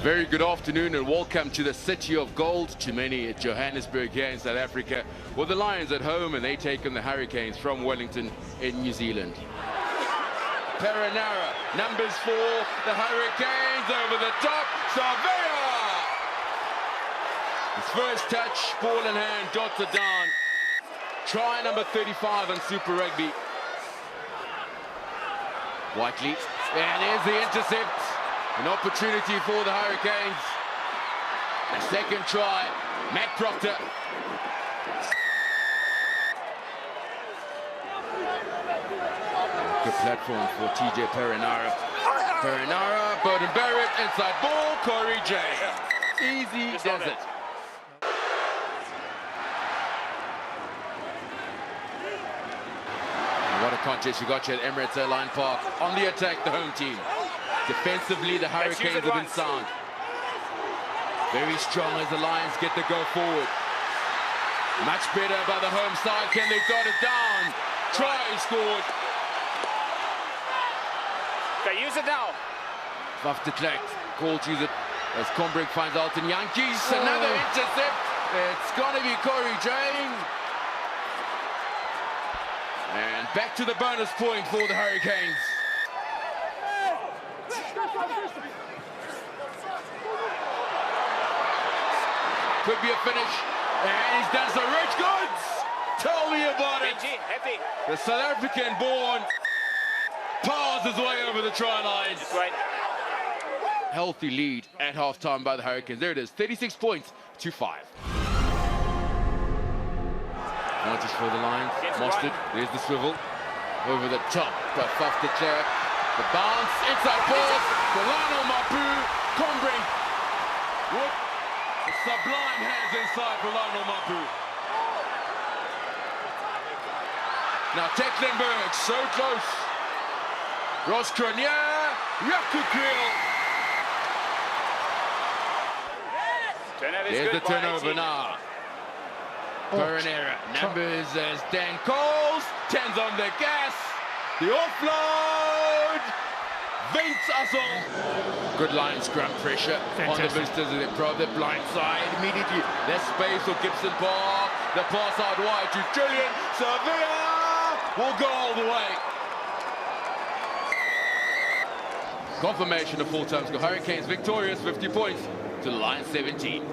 Very good afternoon and welcome to the City of Gold, Chimeni at Johannesburg here in South Africa. Well, the Lions at home and they take on the Hurricanes from Wellington in New Zealand. Perenara, numbers 4, the Hurricanes over the top, Savea! His first touch, ball in hand, dots it down. Try number 35 on Super Rugby. Whiteley, and there's the intercept. An opportunity for the Hurricanes. A second try, Matt Proctor. Good platform for TJ Perenara. Perenara, Beauden Barrett, inside ball, Corey James. Easy does it. What a contest you got here at Emirates Airline Park. On the attack, the home team. Defensively, the Hurricanes have been sound. Very strong as the Lions get the go forward. Much better by the home side. Can they got it down? Try scored. Okay, use it now. Buff de Klerk, called to use it as Combrink finds Alton Jantjies. Another intercept. It's going to be Corey James. And back to the bonus point for the Hurricanes. Could be a finish, and he's done some rich goods. Tell me about it. The South African born powers his way over the try line. Right. Healthy lead at halftime by the Hurricanes. There it is, 36 points to 5. Advantage for the Lions. Mostert, there's the swivel. Over the top by Buff de Klerk. The bounce, inside ball. Lionel Mapu, Combrink. Wood. Sublime hands inside for Lionel Mapu. Now Tecklenburg, so close. Ross Cronje, Jaco Kriel. There's the turnover now. Perenara, numbers as Dan Coles, 10's on the gas. The offload. Vince Assel. Good line scrum pressure. Fantastic. On the visitors as they probe the blind side immediately. There's space for Gibson Park. The pass out wide to Julian Savea. Will go all the way. Confirmation of full-time score. Hurricanes victorious, 50 points to the Lions 17.